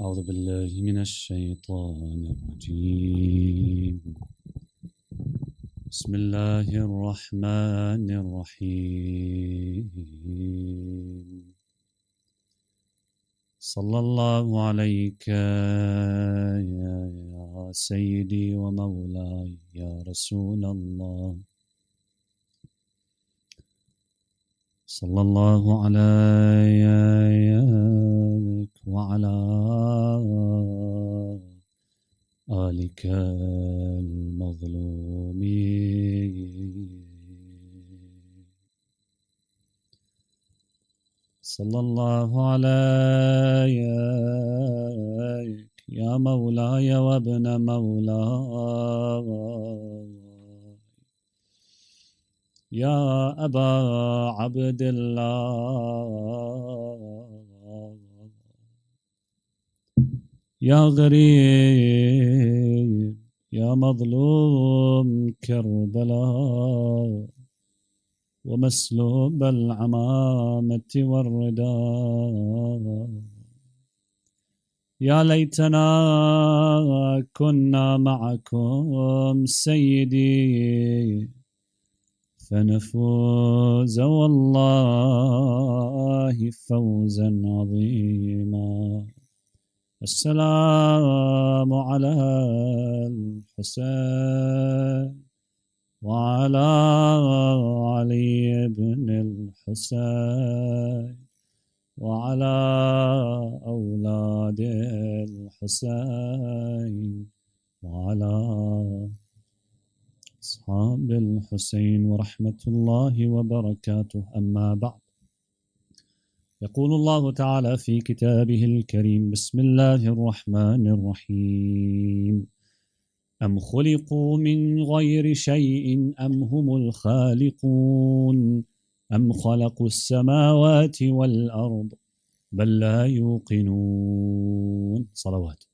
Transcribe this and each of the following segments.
أعوذ بالله من الشيطان الرجيم بسم الله الرحمن الرحيم صلى الله عليك يا سيدي ومولاي يا رسول الله صلى الله عليك وعلى آلك المظلومين صلى الله عليك يا مولاي وابن مولاي يا أبا عبد الله يا غريب يا مظلوم كربلاء ومسلوب العمامة والرداء يا ليتنا كنا معكم سيدي فنفوز والله فوزا عظيما السلام على الحسين وعلى علي بن الحسين وعلى أولاد الحسين وعلى أصحاب الحسين ورحمة الله وبركاته أما بعد يقول الله تعالى في كتابه الكريم بسم الله الرحمن الرحيم أم خلقوا من غير شيء أم هم الخالقون أم خلقوا السماوات والأرض بل لا يوقنون صلوات.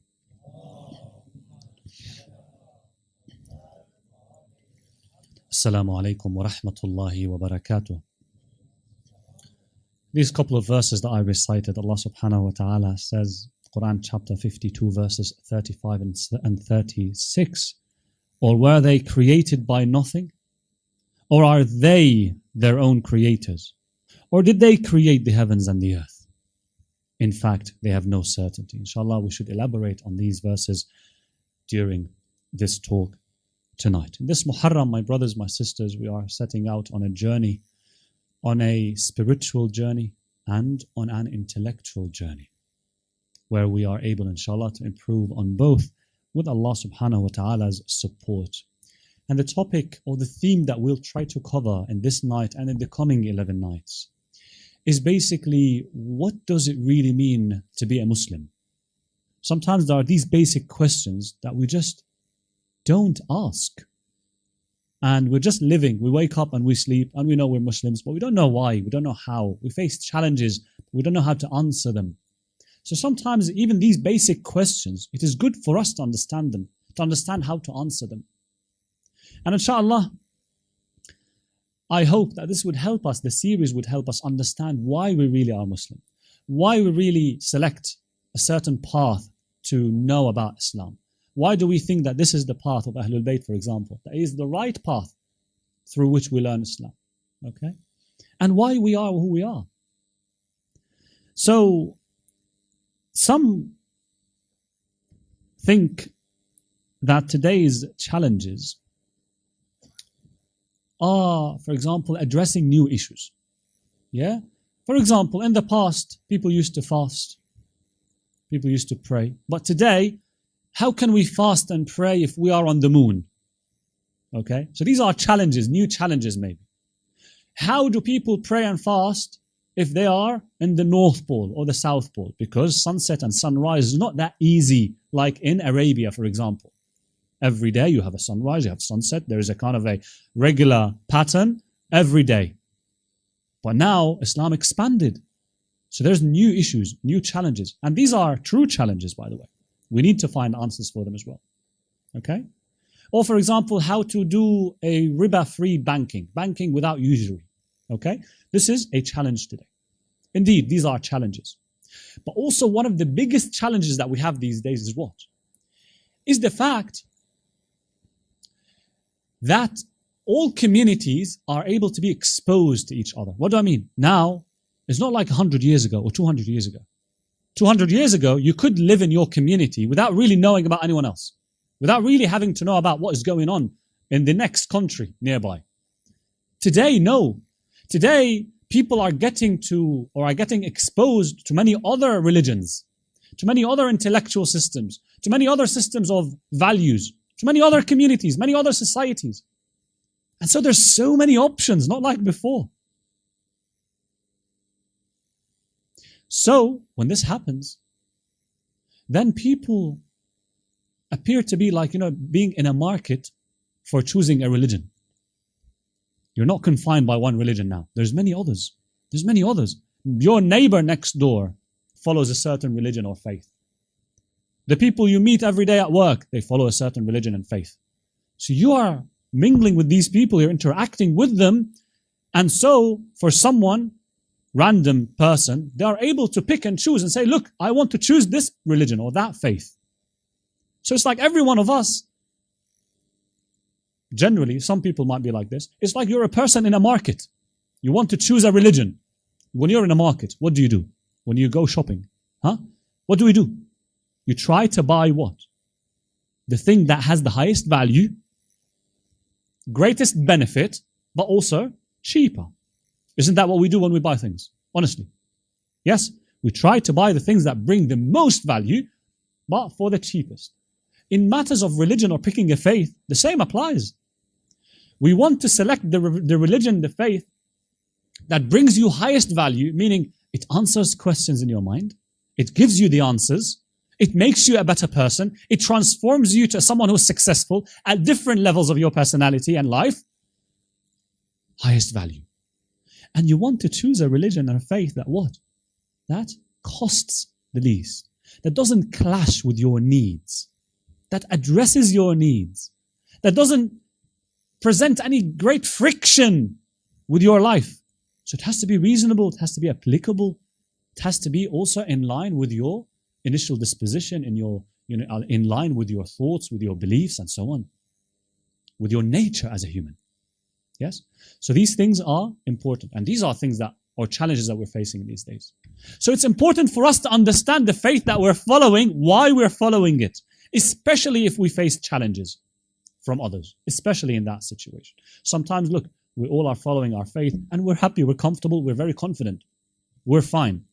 Assalamu alaikum wa rahmatullahi wa barakatuh. These couple of verses that I recited, Allah subhanahu wa ta'ala says, Quran chapter 52 verses 35 and 36, or were they created by nothing? Or are they their own creators? Or did they create the heavens and the earth? In fact, they have no certainty. Inshallah, we should elaborate on these verses during this talk tonight. In this MUHARRAM, my brothers, my sisters, we are setting out on a journey, on a spiritual journey and on an intellectual journey, where we are able, inshallah, to improve on both with Allah subhanahu wa ta'ala's support. And the topic or the theme that we'll try to cover in this night and in the coming 11 nights is basically, what does it really mean to be a Muslim? Sometimes there are these basic questions that we just don't ask. And we're just living. We wake up and we sleep and we know we're Muslims, but we don't know why. We don't know how. We face challenges. We don't know how to answer them. So sometimes even these basic questions, it is good for us to understand them, to understand how to answer them. And inshallah, I hope that this would help us, the series would help us understand why we really are Muslim, why we really select a certain path to know about Islam. Why do we think that this is the path of Ahlul Bayt, for example? That is the right path through which we learn Islam. Okay? And why we are who we are. So, some think that today's challenges are, for example, addressing new issues. Yeah? For example, in the past, people used to fast. People used to pray. But today, how can we fast and pray if we are on the moon? Okay, so these are challenges, new challenges maybe. How do people pray and fast if they are in the North Pole or the South Pole? Because sunset and sunrise is not that easy like in Arabia, for example. Every day you have a sunrise, you have sunset. There is a kind of a regular pattern every day. But now Islam expanded. So there's new issues, new challenges. And these are true challenges, by the way. We need to find answers for them as well. Okay? Or for example, how to do a riba-free banking without usury. Okay? This is a challenge today. Indeed, these are challenges. But also one of the biggest challenges that we have these days is what? Is the fact that all communities are able to be exposed to each other. What do I mean? Now, it's not like 100 years ago or 200 years ago. 200 years ago, you could live in your community without really knowing about anyone else, without really having to know about what is going on in the next country nearby. Today, no. Today, people are getting exposed to many other religions, to many other intellectual systems, to many other systems of values, to many other communities, many other societies. And so there's so many options, not like before. So when this happens, then people appear to be like, being in a market for choosing a religion. You're not confined by one religion now. There's many others. There's many others. Your neighbor next door follows a certain religion or faith. The people you meet every day at work, they follow a certain religion and faith. So you are mingling with these people, you're interacting with them, and so for someone, random person, they are able to pick and choose and say, look, I want to choose this religion or that faith. So it's like every one of us, generally, some people might be like this, it's like you're a person in a market. You want to choose a religion. When you're in a market, what do you do? When you go shopping, what do we do? You try to buy what? The thing that has the highest value, greatest benefit, but also cheaper. Isn't that what we do when we buy things? Honestly. Yes, we try to buy the things that bring the most value, but for the cheapest. In matters of religion or picking a faith, the same applies. We want to select the religion, the faith, that brings you highest value, meaning it answers questions in your mind, it gives you the answers, it makes you a better person, it transforms you to someone who's successful at different levels of your personality and life. Highest value. And you want to choose a religion and a faith that what? That costs the least. That doesn't clash with your needs. That addresses your needs. That doesn't present any great friction with your life. So it has to be reasonable, it has to be applicable, it has to be also in line with your initial disposition, in line with your thoughts, with your beliefs and so on. With your nature as a human. Yes? So these things are important. And these are things or challenges that we're facing in these days. So it's important for us to understand the faith that we're following, why we're following it. Especially if we face challenges from others. Especially in that situation. Sometimes, look, we all are following our faith and we're happy, we're comfortable, we're very confident. We're fine.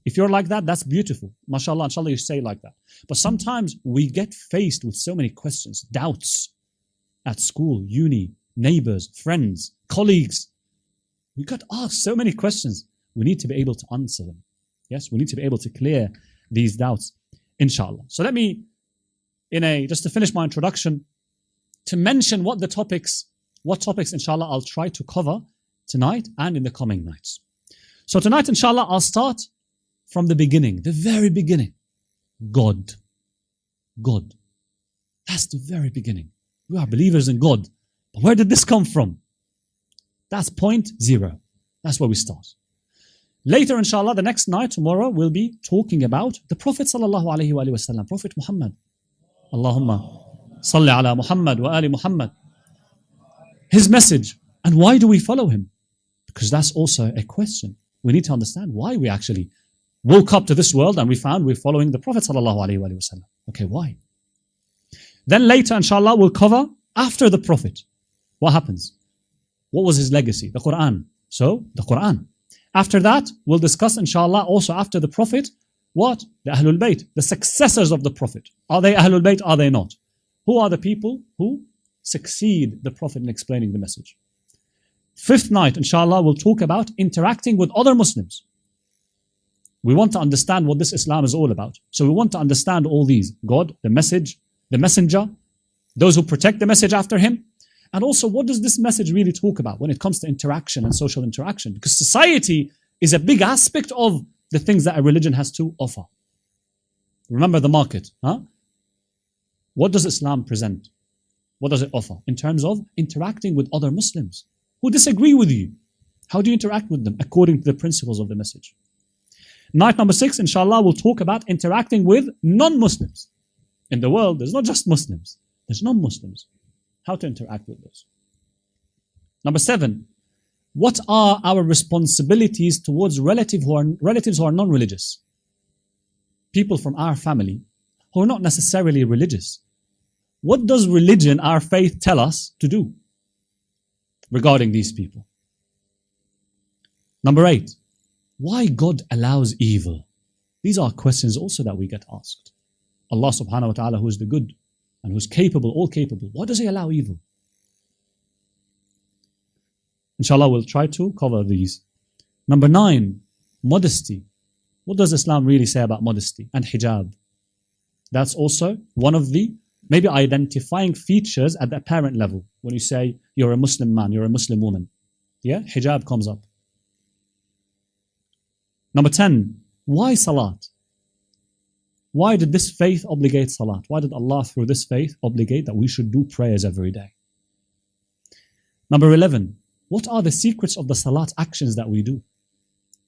If you're like that, that's beautiful. MashaAllah, inshallah, you say like that. But sometimes we get faced with so many questions, doubts at school, uni, neighbors, friends, colleagues. We got asked so many questions. We need to be able to answer them. Yes, we need to be able to clear these doubts, inshallah. So let me, just to finish my introduction, to mention what topics, inshallah, I'll try to cover tonight and in the coming nights. So tonight, inshallah, I'll start from the beginning, the very beginning. God. God. That's the very beginning. We are believers in God. But where did this come from? That's point 0. That's where we start. Later, inshallah, the next night, tomorrow, we'll be talking about the Prophet sallallahu alaihi wasallam, Prophet Muhammad. Allahumma salli ala Muhammad wa ali Muhammad. His message. And why do we follow him? Because that's also a question. We need to understand why we actually woke up to this world and we found we're following the Prophet sallallahu alaihi wasallam. Okay, why? Then later, inshallah, we'll cover after the Prophet. What happens? What was his legacy? The Quran. So, the Quran. After that, we'll discuss, inshallah, also after the Prophet, what? The Ahlul Bayt, the successors of the Prophet. Are they Ahlul Bayt? Are they not? Who are the people who succeed the Prophet in explaining the message? Fifth night, inshallah, we'll talk about interacting with other Muslims. We want to understand what this Islam is all about. So we want to understand all these. God, the message, the messenger, those who protect the message after him. And also, what does this message really talk about when it comes to interaction and social interaction? Because society is a big aspect of the things that a religion has to offer. Remember the market. What does Islam present? What does it offer? In terms of interacting with other Muslims who disagree with you. How do you interact with them according to the principles of the message? Night number 6, inshallah, we'll talk about interacting with non-Muslims. In the world, there's not just Muslims, there's non-Muslims. How to interact with those. Number 7, what are our responsibilities towards relatives who are non-religious? People from our family who are not necessarily religious. What does religion, our faith, tell us to do regarding these people? Number 8, why God allows evil? These are questions also that we get asked. Allah subhanahu wa ta'ala, who is the good and who's capable, all capable, why does He allow evil? Inshallah, we'll try to cover these. Number 9, modesty. What does Islam really say about modesty and hijab? That's also one of the maybe identifying features at the apparent level. When you say you're a Muslim man, you're a Muslim woman. Yeah, hijab comes up. Number 10, why Salaat? Why did this faith obligate Salaat? Why did Allah through this faith obligate that we should do prayers every day? Number 11, what are the secrets of the Salaat actions that we do?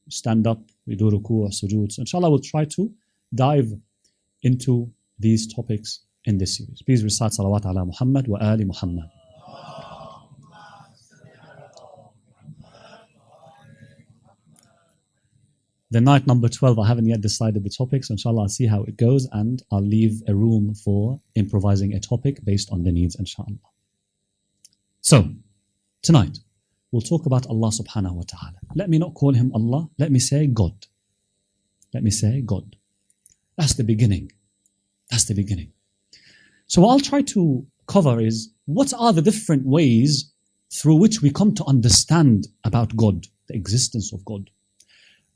We stand up, we do ruku' or sujood. So inshallah we'll try to dive into these topics in this series. Please recite salawat ala Muhammad wa ali Muhammad. The night number 12, I haven't yet decided the topic, so inshallah I'll see how it goes and I'll leave a room for improvising a topic based on the needs, inshallah. So, tonight, we'll talk about Allah subhanahu wa ta'ala. Let me not call Him Allah, let me say God. Let me say God. That's the beginning. That's the beginning. So what I'll try to cover is, what are the different ways through which we come to understand about God, the existence of God?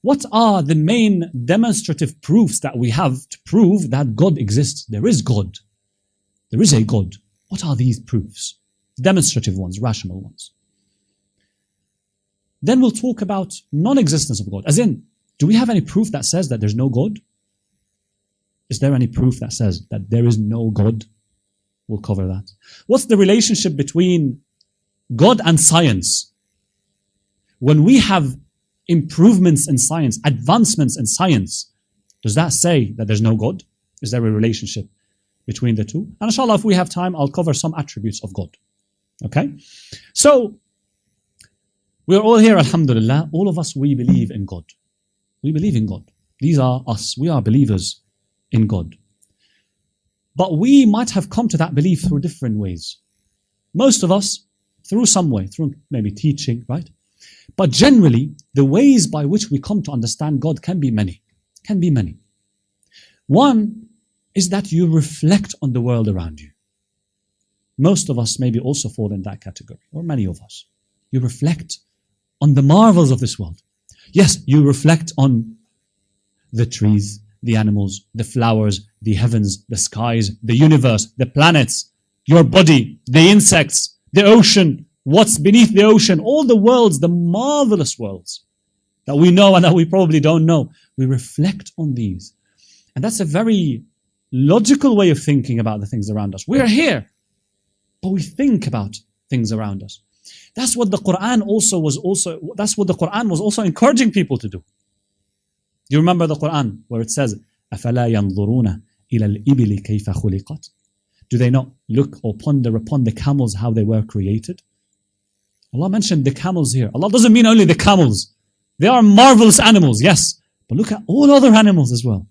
What are the main demonstrative proofs that we have to prove that God exists? There is God. There is a God. What are these proofs? Demonstrative ones, rational ones. Then we'll talk about non-existence of God. As in, do we have any proof that says that there's no God? Is there any proof that says that there is no God? We'll cover that. What's the relationship between God and science? When we have improvements in science, advancements in science, does that say that there's no God? Is there a relationship between the two? And inshallah, if we have time, I'll cover some attributes of God. Okay? So, we're all here, alhamdulillah. All of us, we believe in God. We believe in God. These are us. We are believers in God. But we might have come to that belief through different ways. Most of us, through some way, through maybe teaching, right? But generally, the ways by which we come to understand God can be many. Can be many. One is that you reflect on the world around you. Most of us maybe also fall in that category, or many of us. You reflect on the marvels of this world. Yes, you reflect on the trees, the animals, the flowers, the heavens, the skies, the universe, the planets, your body, the insects, the ocean, what's beneath the ocean, all the worlds, the marvelous worlds that we know and that we probably don't know. We reflect on these. And that's a very logical way of thinking about the things around us. We're here, but we think about things around us. That's what the Quran was also encouraging people to do. You remember the Quran where it says, أَفَلَا يَنْظُرُونَ إِلَى الْإِبِلِ كَيْفَ خُلِقَتْ? Do they not look or ponder upon the camels, how they were created? Allah mentioned the camels here. Allah doesn't mean only the camels. They are marvelous animals, yes. But look at all other animals as well.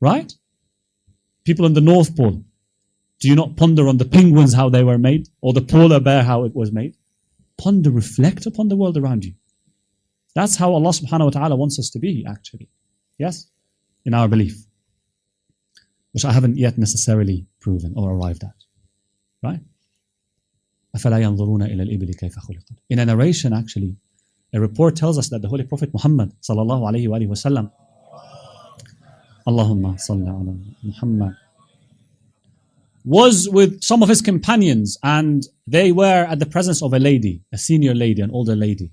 Right? People in the North Pole. Do you not ponder on the penguins, how they were made? Or the polar bear, how it was made? Ponder, reflect upon the world around you. That's how Allah subhanahu wa ta'ala wants us to be, actually. Yes? In our belief. Which I haven't yet necessarily proven or arrived at. Right? أَفَلَا يَنْظُرُونَ إِلَى الْإِبِلِ كَيْفَ خُلِقَتْ. In a narration, actually, a report tells us that the Holy Prophet Muhammad sallallahu alayhi wa sallam, Allahumma salli ala Muhammad, was with some of his companions, and they were at the presence of a lady, a senior lady, an older lady.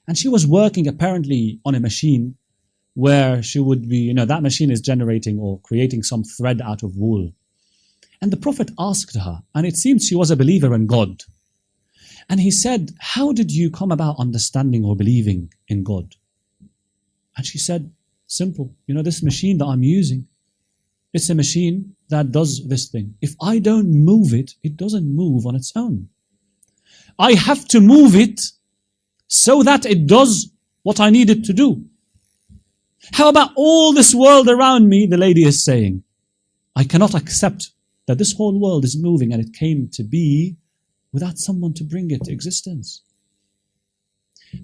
And she was working apparently on a machine where she would be, that machine is generating or creating some thread out of wool. And the Prophet asked her, and it seems she was a believer in God. And he said, how did you come about understanding or believing in God? And she said, simple, this machine that I'm using, it's a machine that does this thing. If I don't move it, it doesn't move on its own. I have to move it so that it does what I need it to do. How about all this world around me? The lady is saying, I cannot accept that this whole world is moving and it came to be without someone to bring it to existence.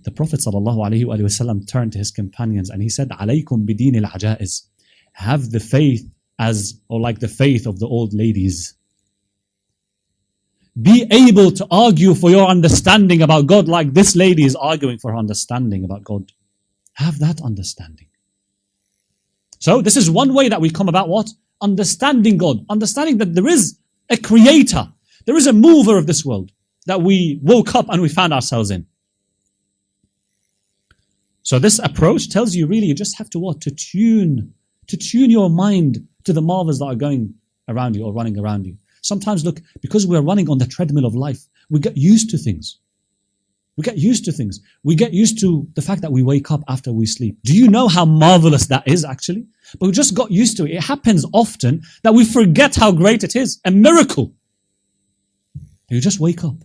The Prophet ﷺ turned to his companions and he said, "Alaykum bidin al-ajaiz." Have the faith like the faith of the old ladies. Be able to argue for your understanding about God like this lady is arguing for her understanding about God. Have that understanding. So this is one way that we come about what? Understanding God. Understanding that there is a creator. There is a mover of this world that we woke up and we found ourselves in. So this approach tells you really you just have to what? To tune your mind to the marvels that are going around you or running around you. Sometimes look, because we're running on the treadmill of life, we get used to things. We get used to things. We get used to the fact that we wake up after we sleep. Do you know how marvelous that is actually? But we just got used to it. It happens often that we forget how great it is. A miracle. You just wake up.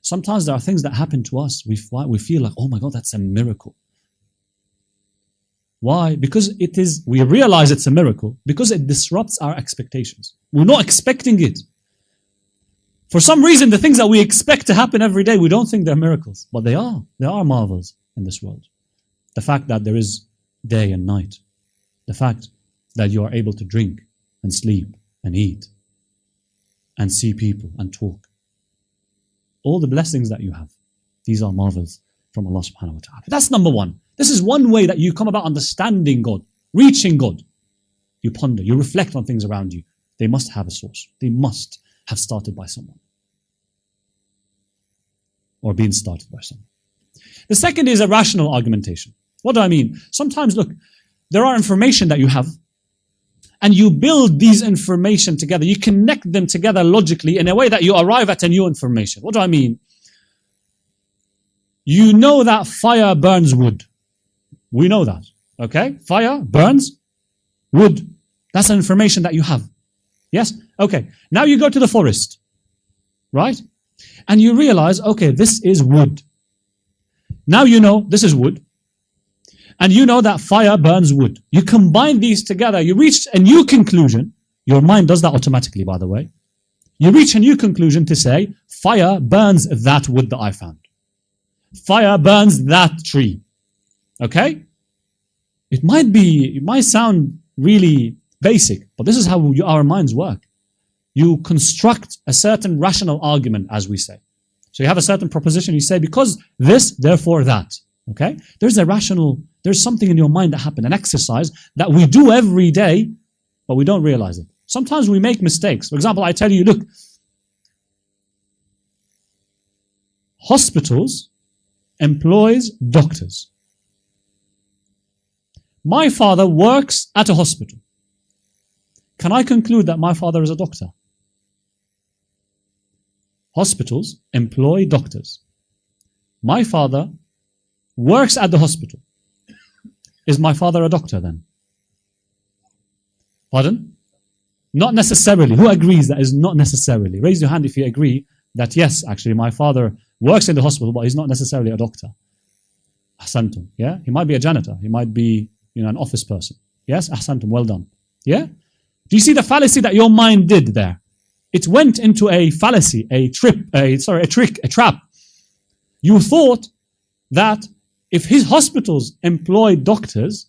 Sometimes there are things that happen to us. We feel like, oh my God, that's a miracle. Why? Because we realize it's a miracle because it disrupts our expectations. We're not expecting it. For some reason, the things that we expect to happen every day, we don't think they're miracles. But they are. There are marvels in this world. The fact that there is day and night. The fact that you are able to drink and sleep and eat and see people and talk. All the blessings that you have. These are marvels from Allah subhanahu wa ta'ala. That's number one. This is one way that you come about understanding God, reaching God. You ponder, you reflect on things around you. They must have a source. They must have started by someone. Or been started by someone. The second is a rational argumentation. What do I mean? Sometimes, look, there are information that you have, and you build these information together. You connect them together logically in a way that you arrive at a new information. What do I mean? You know that fire burns wood. We know that, okay? Fire burns wood. That's an information that you have. Yes? Okay. Now you go to the forest, right? And you realize, okay, this is wood. Now you know this is wood. And you know that fire burns wood. You combine these together, you reach a new conclusion. Your mind does that automatically, by the way. You reach a new conclusion to say, fire burns that wood that I found. Fire burns that tree. Okay? It might sound really basic, but this is how our minds work. You construct a certain rational argument, as we say. So you have a certain proposition, you say, because this, therefore that. Okay? There's something in your mind that happened, an exercise that we do every day, but we don't realize it. Sometimes we make mistakes. For example, I tell you, look, hospitals employs doctors. My father works at a hospital. Can I conclude that my father is a doctor? Hospitals employ doctors. My father works at the hospital. Is my father a doctor then? Pardon? Not necessarily. Who agrees that is not necessarily? Raise your hand if you agree that yes, actually my father works in the hospital, but he's not necessarily a doctor. Ahsantum. Yeah? He might be a janitor. He might be, an office person. Yes? Ahsantum. Well done. Yeah? Do you see the fallacy that your mind did there? It went into a fallacy, a trick, a trap. You thought that if his hospitals employ doctors,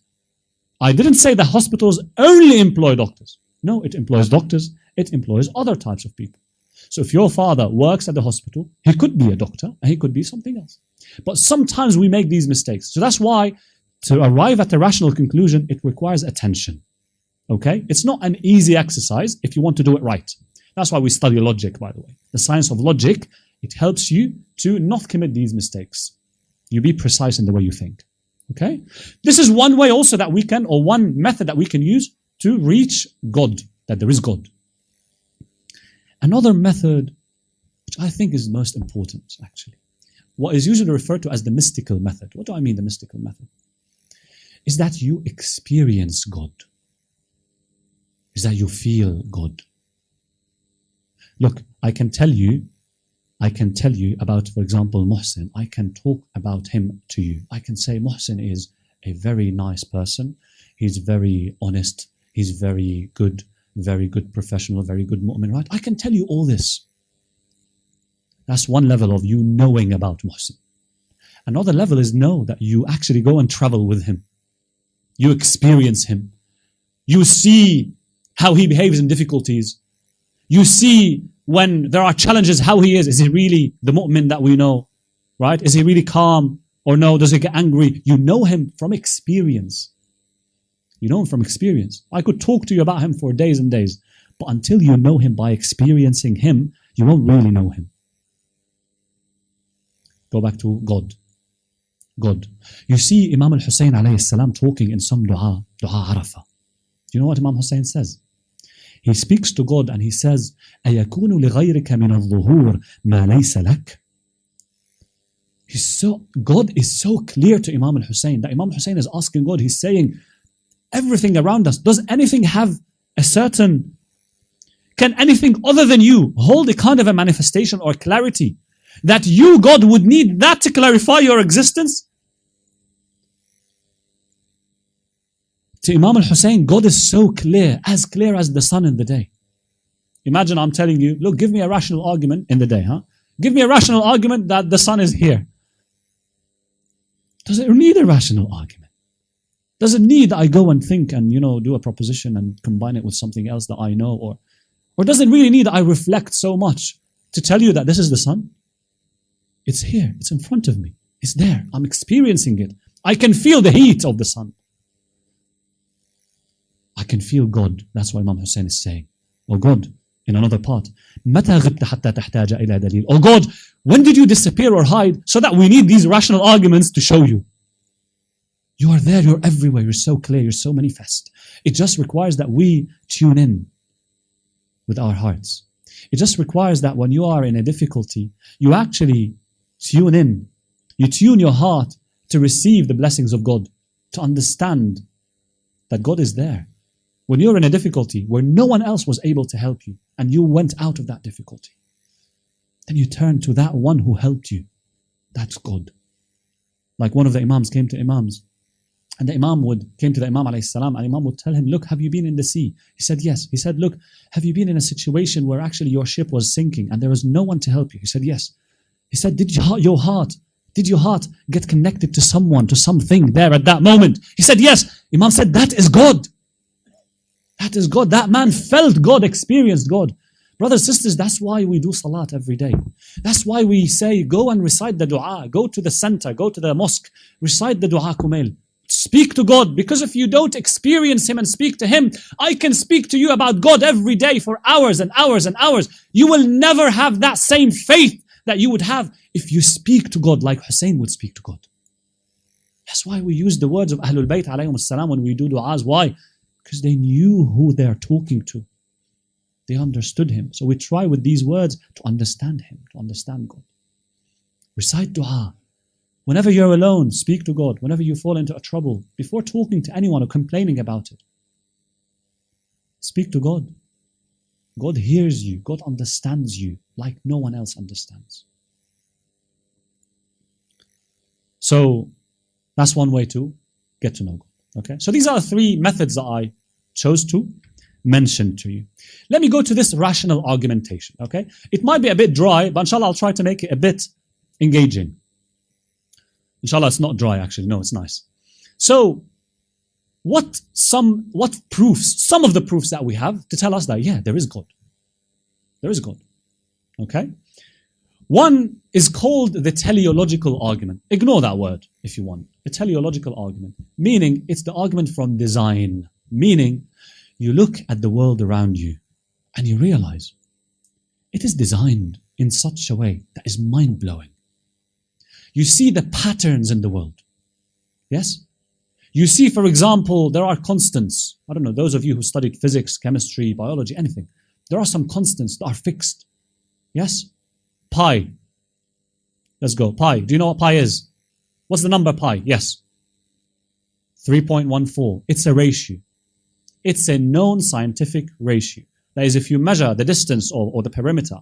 I didn't say that hospitals only employ doctors. No, it employs doctors. It employs other types of people. So if your father works at the hospital, he could be a doctor and he could be something else. But sometimes we make these mistakes. So that's why to arrive at a rational conclusion, it requires attention. Okay? It's not an easy exercise if you want to do it right. That's why we study logic, by the way. The science of logic, it helps you to not commit these mistakes. You be precise in the way you think. Okay? This is one way also that we can, or one method that we can use to reach God, that there is God. Another method, which I think is most important, actually, what is usually referred to as the mystical method. What do I mean, the mystical method? is that you experience God. Is that you feel God. Look, I can tell you about, for example, Muhsin. I can talk about him to you. I can say Muhsin is a very nice person. He's very honest. He's very good professional, very good mu'min, right? I can tell you all this. That's one level of you knowing about Muhsin. Another level is know that you actually go and travel with him. You experience him. You see how he behaves in difficulties. You see when there are challenges, how he is. Is he really the mu'min that we know? Right? Is he really calm? Or no, does he get angry? You know him from experience. You know him from experience. I could talk to you about him for days and days. But until you know him by experiencing him, you won't really know him. Go back to God. God. You see Imam Hussain alayhi salam talking in some dua Arafah. Do you know what Imam Hussain says? He speaks to God and he says, أَيَكُونُ لِغَيْرِكَ مِنَ الظُّهُورِ مَا لَيْسَ لَكَ. God is so clear to Imam Hussain that Imam Hussain is asking God, he's saying, everything around us, does anything have a certain, can anything other than you hold a kind of a manifestation or clarity that you, God, would need that to clarify your existence? To Imam al-Hussain, God is so clear as the sun in the day. Imagine I'm telling you, look, give me a rational argument in the day, huh? Give me a rational argument that the sun is here. Does it need a rational argument? Does it need that I go and think and, do a proposition and combine it with something else that I know? Or does it really need that I reflect so much to tell you that this is the sun? It's here. It's in front of me. It's there. I'm experiencing it. I can feel the heat of the sun. I can feel God. That's what Imam Hussain is saying. Oh God, in another part, متى غبت حتى تحتاج إلى دليل. Oh God, when did you disappear or hide so that we need these rational arguments to show you? You are there, you're everywhere, you're so clear, you're so manifest. It just requires that we tune in with our hearts. It just requires that when you are in a difficulty, you actually tune in. You tune your heart to receive the blessings of God, to understand that God is there. When you're in a difficulty where no one else was able to help you and you went out of that difficulty, then you turn to that one who helped you. That's God. Like one of the Imams came to Imams and the Imam came to the Imam alayhi salam and Imam would tell him, look, have you been in the sea? He said, yes. He said, look, have you been in a situation where actually your ship was sinking and there was no one to help you? He said, yes. He said, did your heart get connected to someone, to something there at that moment? He said, yes. Imam said, that is God. That is God. That man felt God, experienced God. Brothers, sisters, that's why we do Salaat every day. That's why we say, go and recite the dua. Go to the center, go to the mosque, recite the dua kumail. Speak to God, because if you don't experience Him and speak to Him, I can speak to you about God every day for hours and hours and hours. You will never have that same faith that you would have if you speak to God like Hussein would speak to God. That's why we use the words of Ahlul Bayt alayhim salam when we do du'as. Why? Because they knew who they are talking to. They understood Him. So we try with these words to understand Him, to understand God. Recite dua. Whenever you're alone, speak to God. Whenever you fall into a trouble, before talking to anyone or complaining about it, speak to God. God hears you. God understands you like no one else understands. So that's one way to get to know God. Okay, so these are three methods that I chose to mention to you. Let me go to this rational argumentation. Okay, it might be a bit dry, but inshallah I'll try to make it a bit engaging. Inshallah, it's not dry actually. No, it's nice. So, some of the proofs that we have to tell us that yeah, there is God. There is God. Okay. One is called the teleological argument. Ignore that word if you want. The teleological argument, meaning it's the argument from design. Meaning, you look at the world around you and you realize it is designed in such a way that is mind-blowing. You see the patterns in the world. Yes? You see, for example, there are constants. I don't know, those of you who studied physics, chemistry, biology, anything. There are some constants that are fixed. Yes? Pi. Let's go. Pi. Do you know what pi is? What's the number pi? Yes. 3.14. It's a ratio. It's a known scientific ratio. That is, if you measure the distance or the perimeter,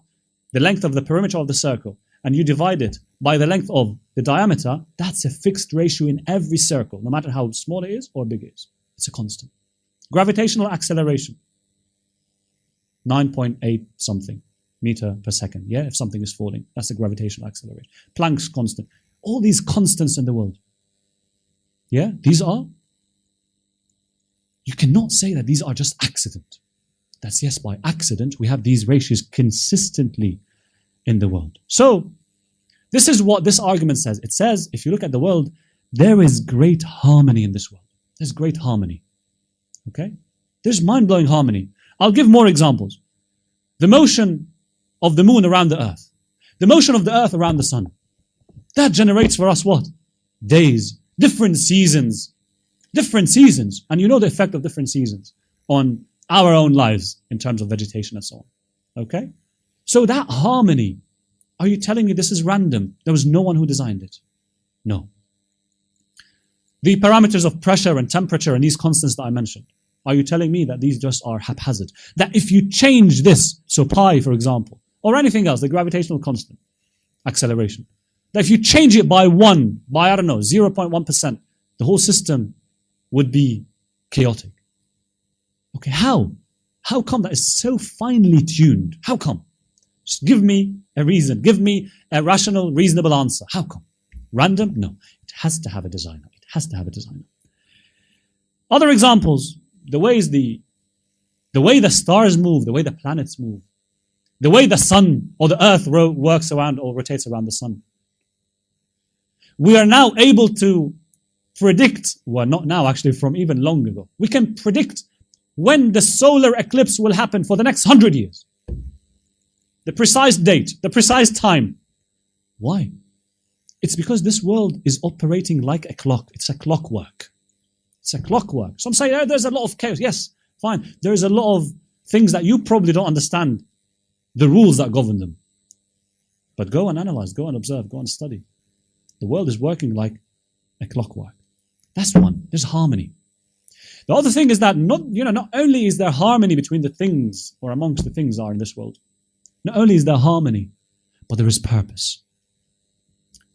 the length of the perimeter of the circle, and you divide it by the length of the diameter, that's a fixed ratio in every circle, no matter how small it is or big it is. It's a constant. Gravitational acceleration, 9.8 something meter per second. Yeah, if something is falling, that's the gravitational acceleration. Planck's constant. All these constants in the world. Yeah, these are. You cannot say that these are just accident. That's yes, by accident, we have these ratios consistently in the world. So, this is what this argument says. It says, if you look at the world, there is great harmony in this world. There's great harmony. Okay? There's mind-blowing harmony. I'll give more examples. The motion of the moon around the earth. The motion of the earth around the sun. That generates for us what? Days. Different seasons. Different seasons. And you know the effect of different seasons on our own lives in terms of vegetation and so on. Okay? So that harmony, are you telling me this is random? There was no one who designed it? No. The parameters of pressure and temperature and these constants that I mentioned, are you telling me that these just are haphazard? That if you change this, so pi for example, or anything else, the gravitational constant, acceleration, that if you change it by I don't know, 0.1%, the whole system would be chaotic. Okay, how? How come that is so finely tuned? How come? Just give me a reason. Give me a rational, reasonable answer. How come? Random? No. It has to have a designer. It has to have a designer. Other examples, the way the stars move, the way the planets move, the way the sun or the earth works around or rotates around the sun. We are now able to predict, well not now actually, from even long ago. We can predict when the solar eclipse will happen for the next 100 years. The precise date, the precise time. Why? It's because this world is operating like a clock. It's a clockwork. It's a clockwork. Some say, oh, there's a lot of chaos. Yes, fine. There's a lot of things that you probably don't understand, the rules that govern them. But go and analyze, go and observe, go and study. The world is working like a clockwork. That's one. There's harmony. The other thing is that not only is there harmony between the things or amongst the things that are in this world, not only is there harmony, but there is purpose.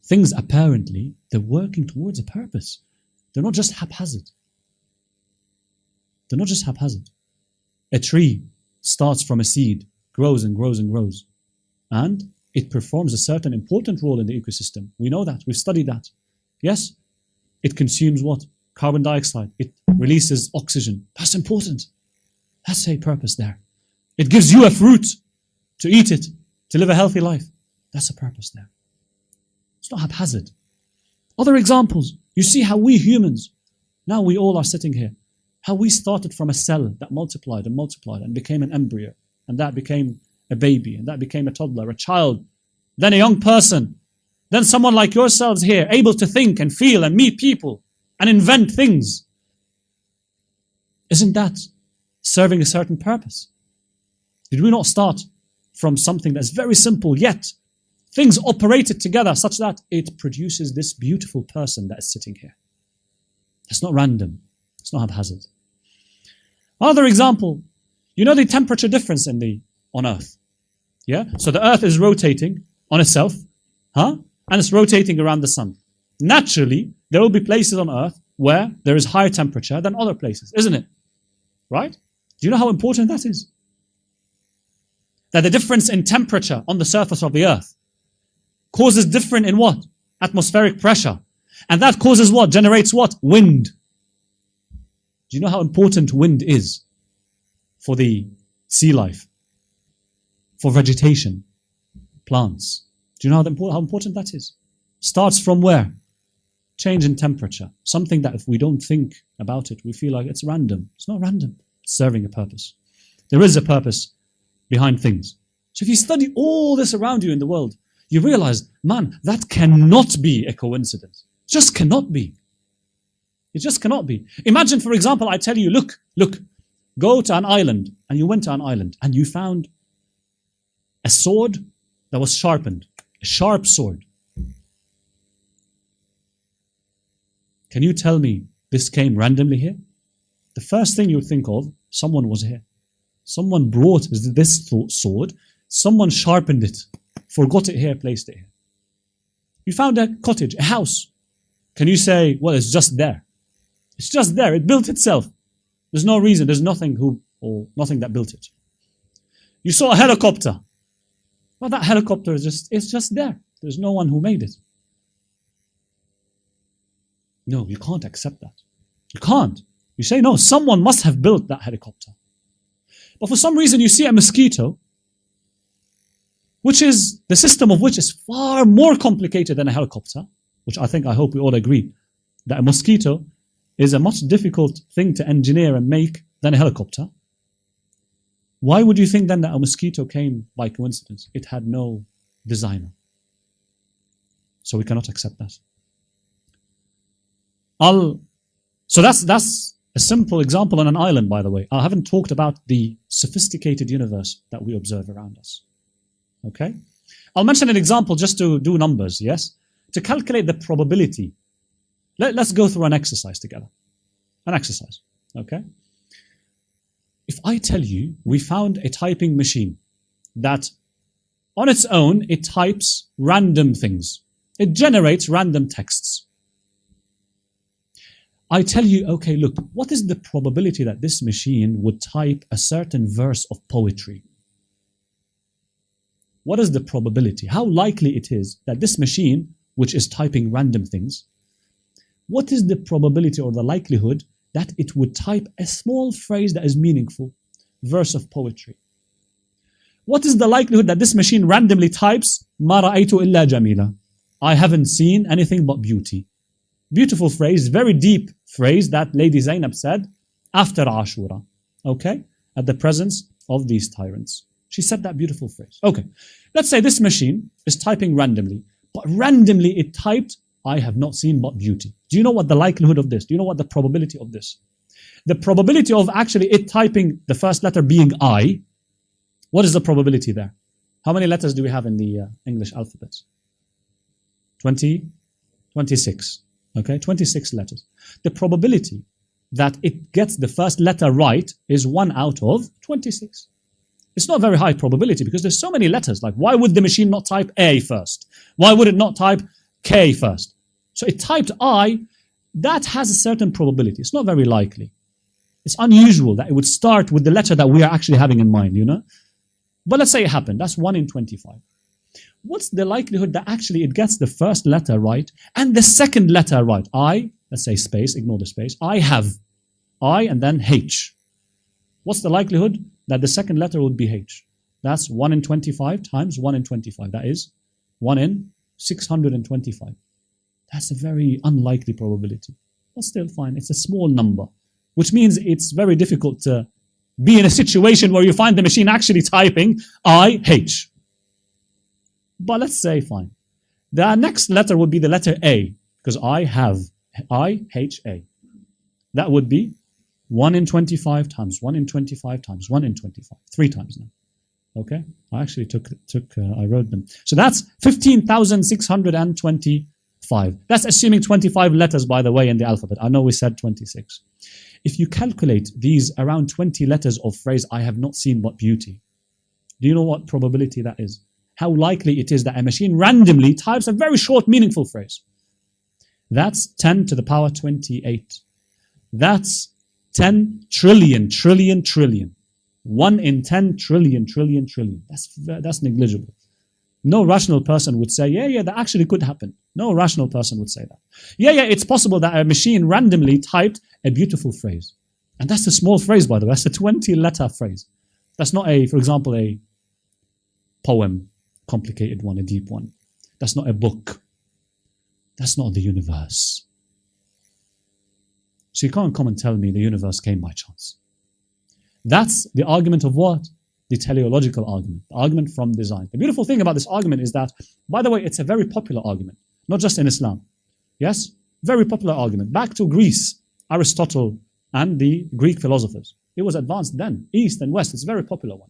Things apparently, they're working towards a purpose. They're not just haphazard. They're not just haphazard. A tree starts from a seed, grows and grows and grows, and it performs a certain important role in the ecosystem. We know that. We've studied that. Yes? It consumes what? Carbon dioxide. It releases oxygen. That's important. That's a purpose there. It gives you a fruit to eat it, to live a healthy life. That's a purpose there. It's not haphazard. Other examples. You see how we humans, now we all are sitting here, how we started from a cell that multiplied and multiplied and became an embryo, and that became a baby, and that became a toddler, a child, then a young person, then someone like yourselves here, able to think and feel and meet people and invent things. Isn't that serving a certain purpose? Did we not start from something that's very simple, yet things operated together such that it produces this beautiful person that is sitting here? It's not random. It's not haphazard. Another example, you know the temperature difference on Earth. Yeah? So the Earth is rotating on itself, and it's rotating around the sun. Naturally, there will be places on Earth where there is higher temperature than other places, isn't it? Right? Do you know how important that is? That the difference in temperature on the surface of the Earth causes different in what? Atmospheric pressure. And that causes what? Generates what? Wind. Do you know how important wind is for the sea life? For vegetation, plants. Do you know how important that is? Starts from where? Change in temperature. Something that if we don't think about it, we feel like it's random. It's not random. It's serving a purpose. There is a purpose behind things. So if you study all this around you in the world, you realize, man, that cannot be a coincidence. It just cannot be. It just cannot be. Imagine, for example, I tell you, look, go to an island, and you went to an island, and you found a sword that was sharpened, a sharp sword. Can you tell me this came randomly here? The first thing you would think of, someone was here. Someone brought this sword, someone sharpened it, forgot it here, placed it here. You found a cottage, a house. Can you say, well, it's just there? It's just there, it built itself. There's no reason, there's nothing nothing that built it. You saw a helicopter. Well, that helicopter it's just there. There's no one who made it. No, you can't accept that. You can't. You say, no, someone must have built that helicopter. But for some reason you see a mosquito, which is, the system of which is far more complicated than a helicopter, which I hope we all agree, that a mosquito is a much difficult thing to engineer and make than a helicopter. Why would you think then that a mosquito came by coincidence? It had no designer. So we cannot accept that. So that's a simple example on an island, by the way. I haven't talked about the sophisticated universe that we observe around us. Okay? I'll mention an example just to do numbers, yes? To calculate the probability. Let's go through an exercise together. An exercise, okay? If I tell you we found a typing machine that on its own, it types random things. It generates random texts. I tell you, okay, look, what is the probability that this machine would type a certain verse of poetry? What is the probability? How likely it is that this machine, which is typing random things, what is the probability or the likelihood that it would type a small phrase that is meaningful, verse of poetry? What is the likelihood that this machine randomly types, مَا رَأَيْتُ إِلَّا جَمِيلًا? I haven't seen anything but beauty. Beautiful phrase, very deep phrase that Lady Zainab said after Ashura, okay? At the presence of these tyrants. She said that beautiful phrase. Okay, let's say this machine is typing randomly, but randomly it typed, I have not seen but beauty. Do you know what the likelihood of this? Do you know what the probability of this? The probability of actually it typing the first letter being I, what is the probability there? How many letters do we have in the English alphabet? 26. Okay, 26 letters. The probability that it gets the first letter right is 1 out of 26. It's not a very high probability because there's so many letters. Like, why would the machine not type A first? Why would it not type K first? So it typed I. That has a certain probability. It's not very likely. It's unusual that it would start with the letter that we are actually having in mind, you know? But let's say it happened. That's 1 in 25. What's the likelihood that actually it gets the first letter right and the second letter right? I, let's say space, ignore the space. I have I and then H. What's the likelihood that the second letter would be H? That's 1 in 25 times 1 in 25. That is 1 in 625. That's a very unlikely probability. But still fine. It's a small number, which means it's very difficult to be in a situation where you find the machine actually typing I, H. But let's say fine. The next letter would be the letter A, because I have I, H, A. That would be 1 in 25 times 1 in 25 times 1 in 25. 3 times now. Okay? I actually I wrote them. So that's 15,625. That's assuming 25 letters, by the way, in the alphabet. I know we said 26. If you calculate these around 20 letters of phrase, I have not seen but beauty. Do you know what probability that is? How likely it is that a machine randomly types a very short, meaningful phrase. That's 10 to the power 28. That's 10 trillion, trillion, trillion. 1 in 10 trillion, trillion, trillion. That's negligible. No rational person would say, yeah, that actually could happen. No rational person would say that. Yeah, it's possible that a machine randomly typed a beautiful phrase. And that's a small phrase, by the way. That's a 20-letter phrase. That's not for example, a poem, complicated one, a deep one. That's not a book. That's not the universe. So you can't come and tell me the universe came by chance. That's the argument of what? The teleological argument, the argument from design. The beautiful thing about this argument is that, by the way, it's a very popular argument, not just in Islam. Yes? Very popular argument. Back to Greece, Aristotle and the Greek philosophers. It was advanced then, East and West. It's a very popular one.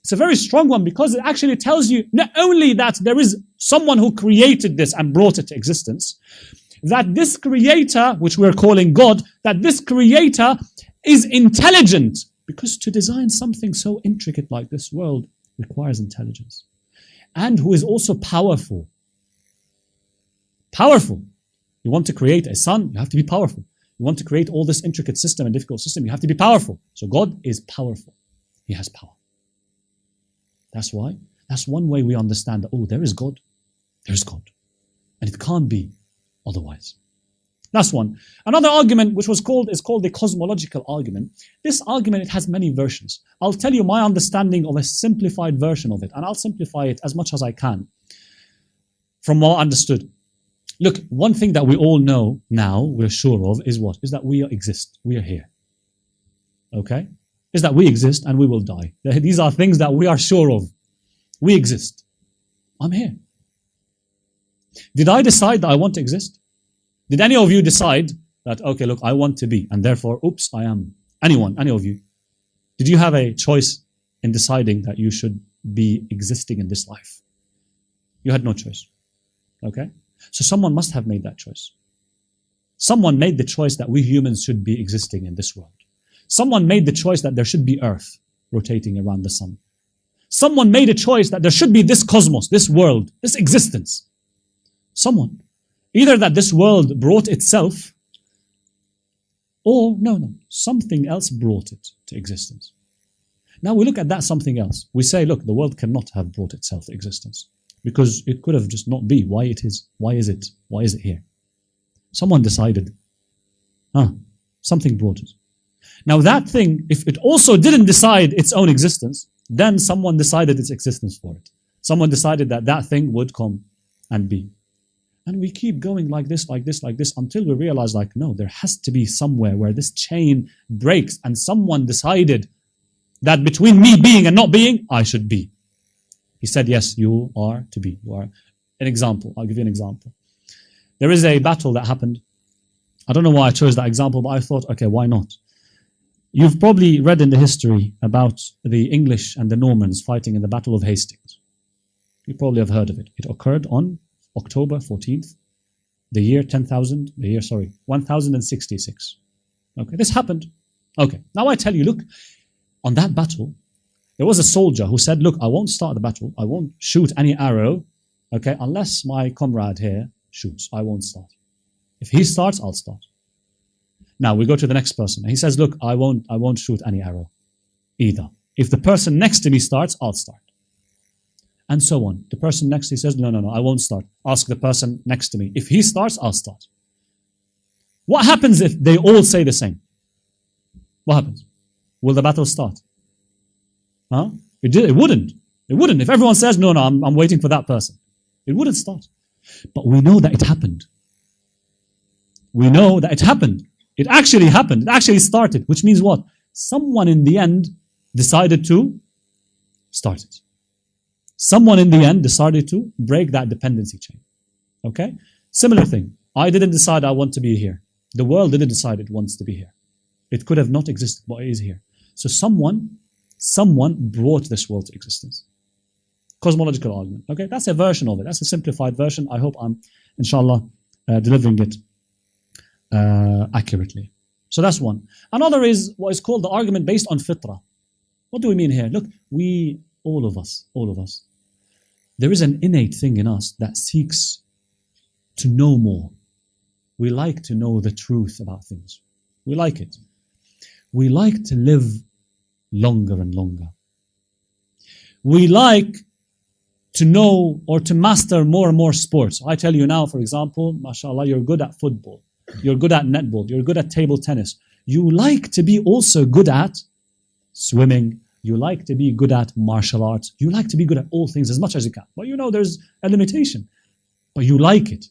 It's a very strong one because it actually tells you not only that there is someone who created this and brought it to existence, that this creator, which we're calling God, that this creator is intelligent. Because to design something so intricate like this world requires intelligence. And who is also powerful. Powerful. You want to create a sun, you have to be powerful. You want to create all this intricate system and difficult system, you have to be powerful. So God is powerful. He has power. That's why. That's one way we understand that, oh, there is God. There is God. And it can't be otherwise. That's one. Another argument which is called the cosmological argument. This argument, it has many versions. I'll tell you my understanding of a simplified version of it, and I'll simplify it as much as I can from what I understood. Look, one thing that we all know now, we're sure of, is what? Is that we exist. We are here. Okay? Is that we exist and we will die. These are things that we are sure of. We exist. I'm here. Did I decide that I want to exist? Did any of you decide that, okay, look, I want to be, and therefore, oops, I am? Anyone, any of you? Did you have a choice in deciding that you should be existing in this life? You had no choice. Okay? So someone must have made that choice. Someone made the choice that we humans should be existing in this world. Someone made the choice that there should be Earth rotating around the sun. Someone made a choice that there should be this cosmos, this world, this existence. Someone. Either that this world brought itself, or no, something else brought it to existence. Now we look at that something else. We say, look, the world cannot have brought itself to existence because it could have just not be. Why it is? Why is it? Why is it here? Someone decided. Something brought it. Now that thing, if it also didn't decide its own existence, then someone decided its existence for it. Someone decided that that thing would come and be. And we keep going like this, until we realize, like, no, there has to be somewhere where this chain breaks and someone decided that between me being and not being, I should be. He said, yes, you are to be. You are. An example, I'll give you an example. There is a battle that happened. I don't know why I chose that example, but I thought, okay, why not? You've probably read in the history about the English and the Normans fighting in the Battle of Hastings. You probably have heard of it. It occurred on October 14th, the year 1066. Okay, this happened. Okay, now I tell you, look, on that battle, there was a soldier who said, look, I won't start the battle. I won't shoot any arrow, okay, unless my comrade here shoots. I won't start. If he starts, I'll start. Now we go to the next person. He says, look, I won't shoot any arrow either. If the person next to me starts, I'll start. And so on. The person next, he says, no, I won't start. Ask the person next to me. If he starts, I'll start. What happens if they all say the same? What happens? Will the battle start? It wouldn't. It wouldn't. If everyone says, no, I'm waiting for that person. It wouldn't start. But we know that it happened. We know that it happened. It actually happened. It actually started. Which means what? Someone in the end decided to start it. Someone in the end decided to break that dependency chain. Okay? Similar thing. I didn't decide I want to be here. The world didn't decide it wants to be here. It could have not existed, but it is here. So someone brought this world to existence. Cosmological argument. Okay? That's a version of it. That's a simplified version. I hope I'm, inshallah, delivering it accurately. So that's one. Another is what is called the argument based on fitrah. What do we mean here? Look, all of us, there is an innate thing in us that seeks to know more. We like to know the truth about things. We like it. We like to live longer and longer. We like to know or to master more and more sports. I tell you now, for example, mashallah, you're good at football. You're good at netball. You're good at table tennis. You like to be also good at swimming. You like to be good at martial arts. You like to be good at all things as much as you can. But you know there's a limitation. But you like it.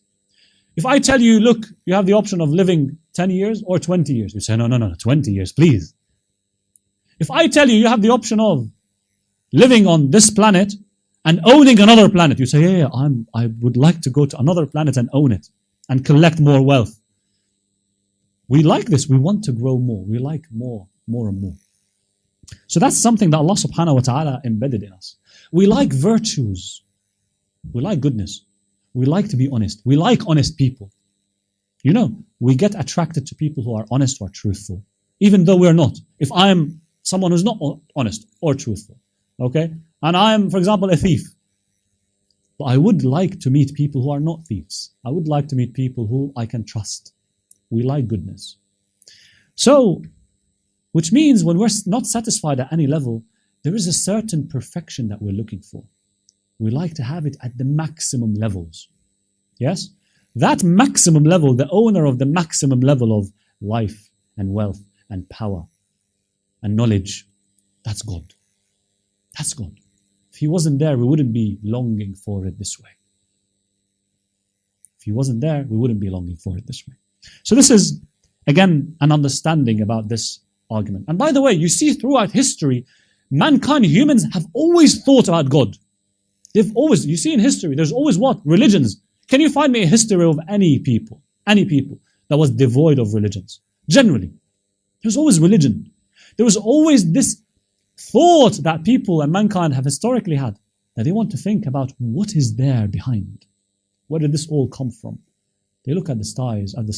If I tell you, look, you have the option of living 10 years or 20 years. You say, no, 20 years, please. If I tell you have the option of living on this planet and owning another planet, you say, I would like to go to another planet and own it and collect more wealth. We like this. We want to grow more. We like more and more. So that's something that Allah subhanahu wa ta'ala embedded in us. We like virtues. We like goodness. We like to be honest. We like honest people. You know, we get attracted to people who are honest or truthful, even though we're not. If I am someone who's not honest or truthful, okay, and I am, for example, a thief, but I would like to meet people who are not thieves. I would like to meet people who I can trust. We like goodness. So, which means when we're not satisfied at any level, there is a certain perfection that we're looking for. We like to have it at the maximum levels. Yes? That maximum level, the owner of the maximum level of life and wealth and power and knowledge, that's God. That's God. If He wasn't there, we wouldn't be longing for it this way. If He wasn't there, we wouldn't be longing for it this way. So this is, again, an understanding about this argument. And by the way, you see throughout history, mankind, humans have always thought about God. They've always, you see in history, there's always what? Religions. Can you find me a history of any people that was devoid of religions? Generally, there's always religion. There was always this thought that people and mankind have historically had, that they want to think about what is there behind. Where did this all come from? They look at the skies, at the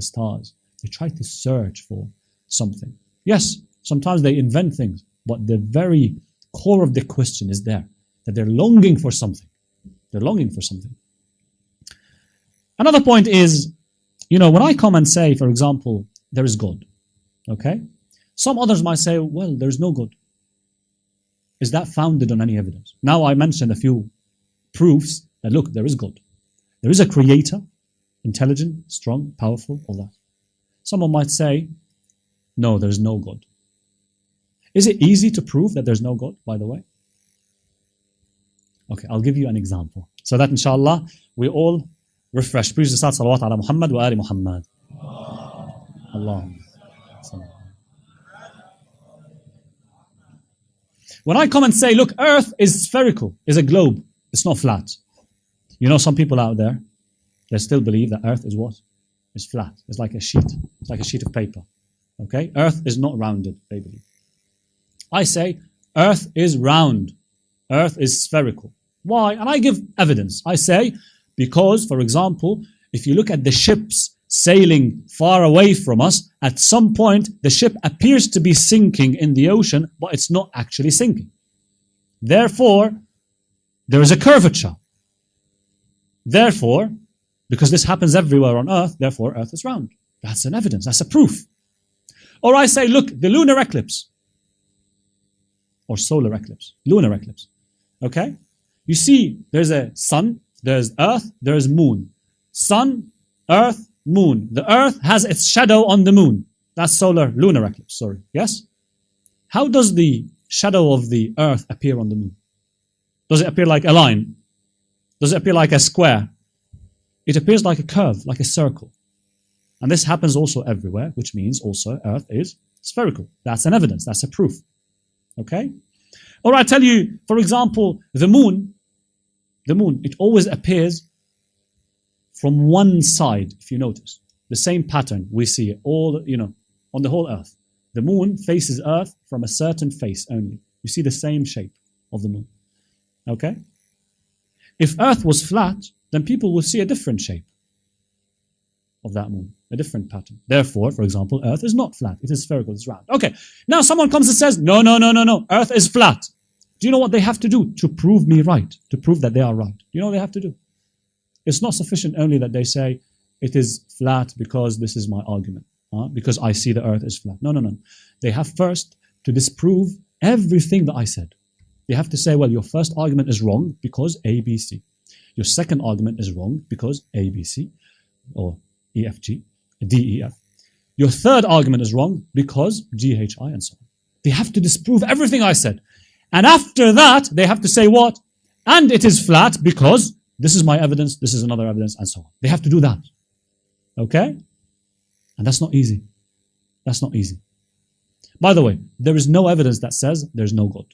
stars. They try to search for something. Yes, sometimes they invent things, but the very core of the question is there, that they're longing for something. They're longing for something. Another point is, you know, when I come and say, for example, there is God, okay? Some others might say, well, there is no God. Is that founded on any evidence? Now I mentioned a few proofs that, look, there is God. There is a creator, intelligent, strong, powerful, all that. Someone might say, no, there is no God. Is it easy to prove that there's no God, by the way? Okay, I'll give you an example. So that, inshallah, we all refresh. Please recite salawat ala Muhammad wa ali Muhammad. Allah. When I come and say, look, Earth is spherical, is a globe, it's not flat. You know, some people out there, they still believe that Earth is what? It's flat. It's like a sheet. It's like a sheet of paper. Okay? Earth is not rounded, they believe. I say, Earth is round. Earth is spherical. Why? And I give evidence. I say, because, for example, if you look at the ships sailing far away from us, at some point the ship appears to be sinking in the ocean, but it's not actually sinking. Therefore, there is a curvature. Therefore, because this happens everywhere on Earth, therefore Earth is round. That's an evidence, that's a proof. Or I say, look, the lunar eclipse, or solar eclipse, lunar eclipse, okay? You see, there's a sun, there's Earth, there's moon. Sun, Earth, moon. The Earth has its shadow on the moon. That's lunar eclipse, sorry. Yes? How does the shadow of the Earth appear on the moon? Does it appear like a line? Does it appear like a square? It appears like a curve, like a circle. And this happens also everywhere, which means also Earth is spherical. That's an evidence, that's a proof. Okay? Or I tell you, for example, the moon, it always appears from one side, if you notice. The same pattern, we see it all, on the whole Earth. The moon faces Earth from a certain face only. You see the same shape of the moon. Okay? If Earth was flat, then people would see a different shape of that moon, a different pattern. Therefore, for example, Earth is not flat. It is spherical, it's round. Okay, now someone comes and says, no, Earth is flat. Do you know what they have to do to prove me right, to prove that they are right? Do you know what they have to do? It's not sufficient only that they say, it is flat because this is my argument, because I see the Earth is flat. No. They have first to disprove everything that I said. They have to say, well, your first argument is wrong because A, B, C. Your second argument is wrong because A, B, C, or E, F, G, D, E, F. Your third argument is wrong because G, H, I, and so on. They have to disprove everything I said. And after that, they have to say what? And it is flat because this is my evidence, this is another evidence, and so on. They have to do that. Okay? And that's not easy. That's not easy. By the way, there is no evidence that says there's no God.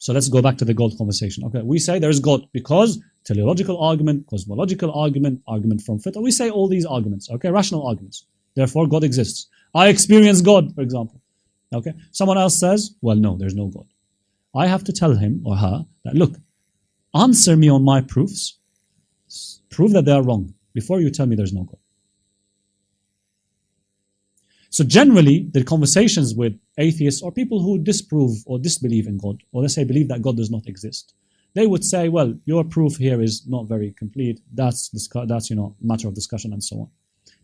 So let's go back to the God conversation. Okay, we say there is God because teleological argument, cosmological argument, argument from fitrah. We say all these arguments, okay, rational arguments. Therefore, God exists. I experience God, for example. Okay, someone else says, well, no, there's no God. I have to tell him or her that, look, answer me on my proofs. Prove that they are wrong before you tell me there's no God. So generally, the conversations with atheists or people who disprove or disbelieve in God, or let's say believe that God does not exist, they would say, well, your proof here is not very complete. That's matter of discussion and so on.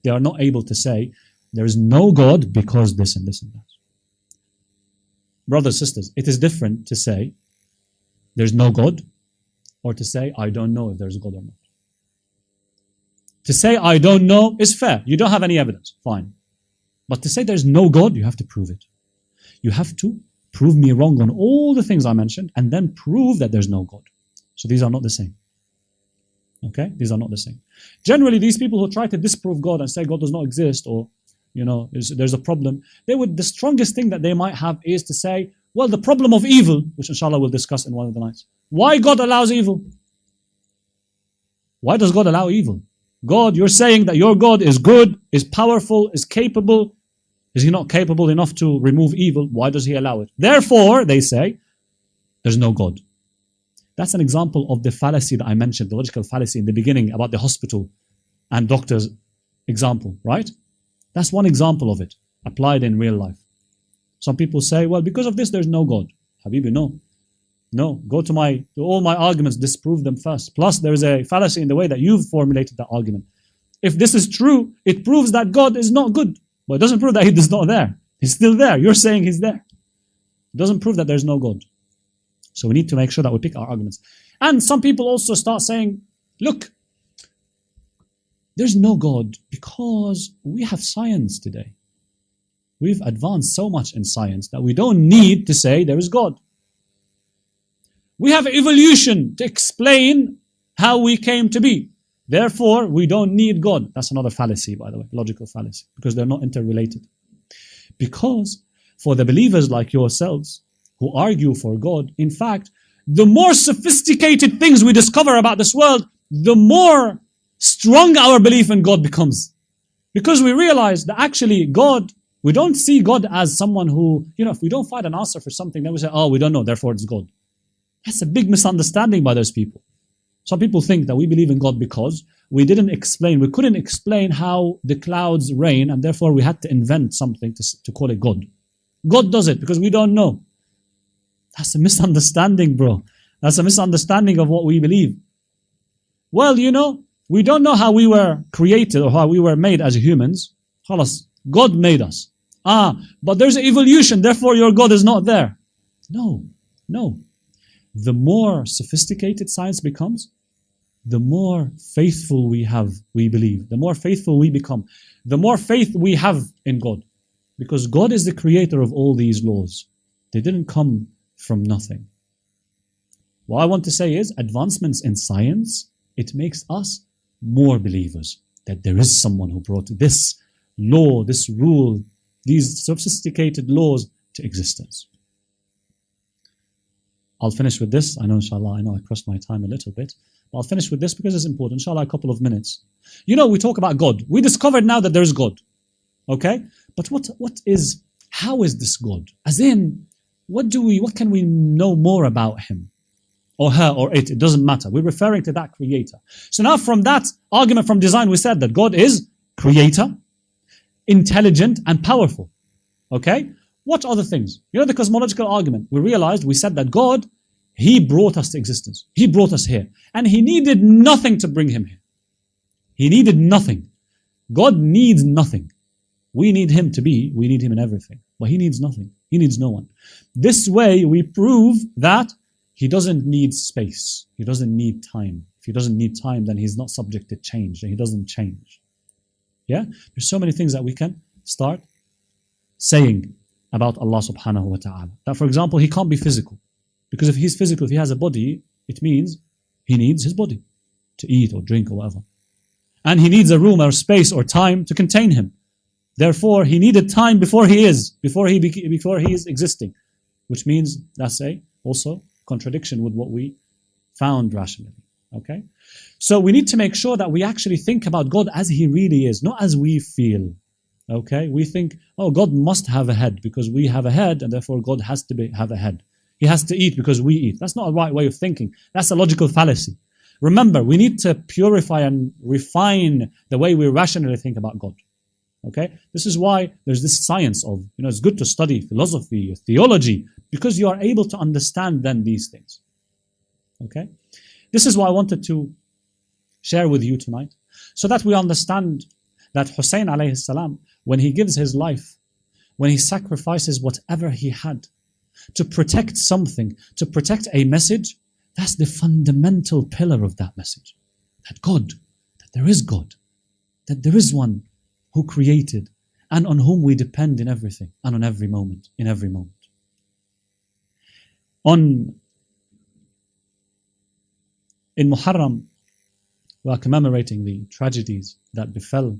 They are not able to say there is no God because this and this and that. Brothers, sisters, it is different to say there's no God or to say I don't know if there's a God or not. To say I don't know is fair. You don't have any evidence. Fine. But to say there's no God, you have to prove it. You have to prove me wrong on all the things I mentioned and then prove that there's no God. So these are not the same. Okay? These are not the same. Generally, these people who try to disprove God and say God does not exist or, there's a problem, the strongest thing that they might have is to say, well, the problem of evil, which inshallah we'll discuss in one of the nights. Why God allows evil? Why does God allow evil? God, you're saying that your God is good, is powerful, is capable. Is he not capable enough to remove evil? Why does he allow it? Therefore, they say, there's no God. That's an example of the fallacy that I mentioned, the logical fallacy in the beginning about the hospital and doctors example, right? That's one example of it, applied in real life. Some people say, well, because of this, there's no God. Habibi, no. No, go to all my arguments, disprove them first. Plus, there is a fallacy in the way that you've formulated that argument. If this is true, it proves that God is not good. But it doesn't prove that he is not there. He's still there. You're saying he's there. It doesn't prove that there's no God. So we need to make sure that we pick our arguments. And some people also start saying, look, there's no God because we have science today. We've advanced so much in science that we don't need to say there is God. We have evolution to explain how we came to be. Therefore, we don't need God. That's another fallacy, by the way, logical fallacy, because they're not interrelated. Because for the believers like yourselves who argue for God, in fact, the more sophisticated things we discover about this world, the more strong our belief in God becomes. Because we realize that actually God, we don't see God as someone who, if we don't find an answer for something, then we say, oh, we don't know, therefore it's God. That's a big misunderstanding by those people. Some people think that we believe in God because we couldn't explain how the clouds rain, and therefore we had to invent something to call it God. God does it because we don't know. That's a misunderstanding, bro. That's a misunderstanding of what we believe. Well, we don't know how we were created or how we were made as humans. Khalas, God made us. But there's evolution, therefore your God is not there. No. The more sophisticated science becomes, the more faithful we believe, the more faithful we become, the more faith we have in God. Because God is the creator of all these laws. They didn't come from nothing. What I want to say is, advancements in science, it makes us more believers that there is someone who brought this law, this rule, these sophisticated laws to existence. I'll finish with this. I know, inshallah, I crossed my time a little bit. But I'll finish with this because it's important. Inshallah, a couple of minutes. We talk about God. We discovered now that there is God. Okay? But how is this God? As in, what can we know more about him? Or her, or it doesn't matter. We're referring to that creator. So now from that argument from design, we said that God is creator, intelligent, and powerful. Okay? What other things? The cosmological argument. We said that God, he brought us to existence. He brought us here. And he needed nothing to bring him here. He needed nothing. God needs nothing. We need him in everything. But he needs nothing. He needs no one. This way we prove that he doesn't need space. He doesn't need time. If he doesn't need time, then he's not subject to change. And he doesn't change. Yeah? There's so many things that we can start saying about Allah subhanahu wa ta'ala. That, for example, he can't be physical. Because if he's physical, if he has a body, it means he needs his body to eat or drink or whatever. And he needs a room or space or time to contain him. Therefore, he needed time before he is existing. Which means that's also contradiction with what we found rationally. Okay? So we need to make sure that we actually think about God as he really is, not as we feel. Okay, we think, God must have a head because we have a head, and therefore God has to have a head. He has to eat because we eat. That's not a right way of thinking. That's a logical fallacy. Remember, we need to purify and refine the way we rationally think about God. Okay, this is why there's this science of, it's good to study philosophy, theology, because you are able to understand then these things. Okay, this is what I wanted to share with you tonight, so that we understand that Hussein alayhi salam, when he gives his life, when he sacrifices whatever he had to protect something, to protect a message, that's the fundamental pillar of that message. That there is God, that there is one who created and on whom we depend in everything and on every moment, in every moment. In Muharram, we are commemorating the tragedies that befell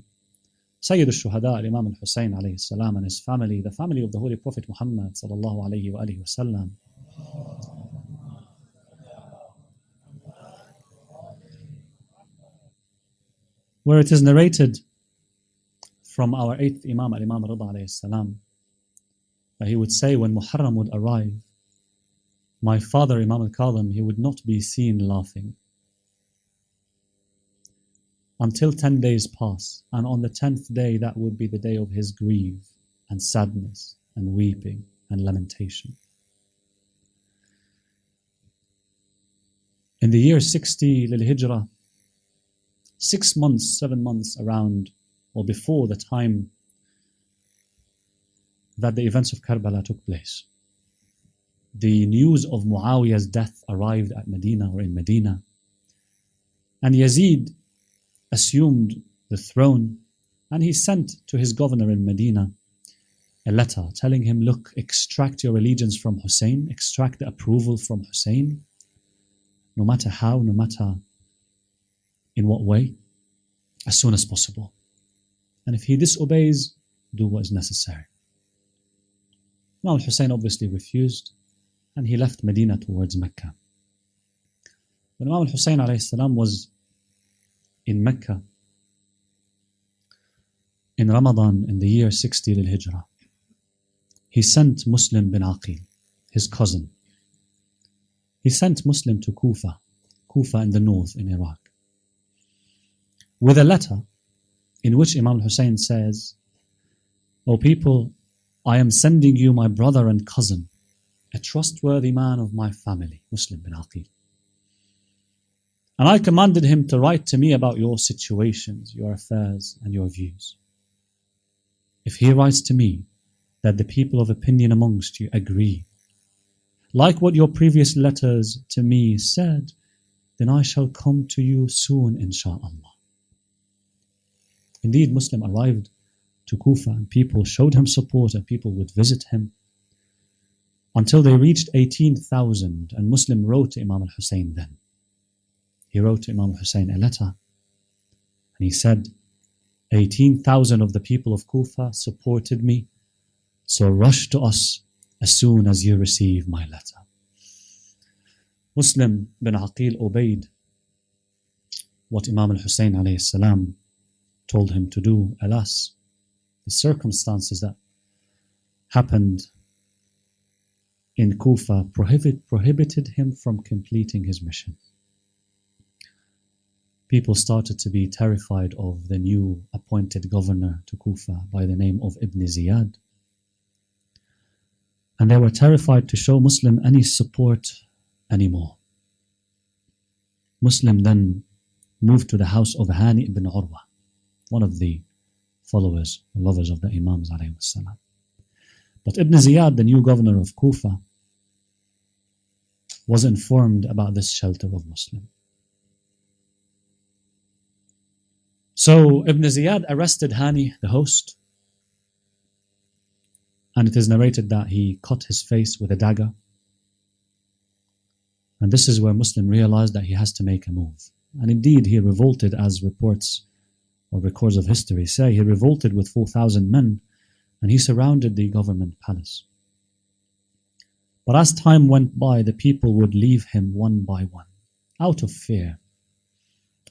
Sayyid al-Shuhada, Imam Hussain alayhi salam, and his family, the family of the Holy Prophet Muhammad sallallahu alayhi wa alihi wasallam. Where it is narrated from our 8th Imam, Imam Rida alayhi salam, that he would say when Muharram would arrive, my father, Imam al-Kadhim, he would not be seen laughing until 10 days pass, and on the 10th day, that would be the day of his grief and sadness and weeping and lamentation. In the year 60 Lil Hijrah, 6 months, 7 months around or before the time that the events of Karbala took place, the news of Muawiyah's death arrived at Medina or in Medina, and Yazid assumed the throne, and he sent to his governor in Medina a letter telling him, look, extract your allegiance from Hussein, extract the approval from Hussein, no matter how, no matter in what way, as soon as possible. And if he disobeys, do what is necessary. Imam Hussain obviously refused, and he left Medina towards Mecca. When Imam Hussain alayhi salam was in Mecca in Ramadan in the year 60 Lil Hijrah, he sent Muslim bin Aqil, his cousin. He sent Muslim to Kufa in the north in Iraq, with a letter in which Imam Hussain says, O people, I am sending you my brother and cousin, a trustworthy man of my family, Muslim bin Aqil. And I commanded him to write to me about your situations, your affairs, and your views. If he writes to me that the people of opinion amongst you agree, like what your previous letters to me said, then I shall come to you soon, insha'Allah. Indeed, Muslim arrived to Kufa, and people showed him support, and people would visit him until they reached 18,000, and Muslim wrote to Imam al-Hussein then. He wrote to Imam Hussain a letter, and he said, 18,000 of the people of Kufa supported me, so rush to us as soon as you receive my letter. Muslim bin Aqil obeyed what Imam al-Hussain alayhi salam told him to do. Alas, the circumstances that happened in Kufa prohibited him from completing his mission. People started to be terrified of the new appointed governor to Kufa by the name of Ibn Ziyad. And they were terrified to show Muslim any support anymore. Muslim then moved to the house of Hani ibn Urwa, one of the followers, lovers of the Imams alayhi salam. But Ibn Ziyad, the new governor of Kufa, was informed about this shelter of Muslim. So Ibn Ziyad arrested Hani, the host, and it is narrated that he cut his face with a dagger. And this is where Muslim realized that he has to make a move. And indeed, he revolted, as reports or records of history say. He revolted with 4,000 men, and he surrounded the government palace. But as time went by, the people would leave him one by one, out of fear,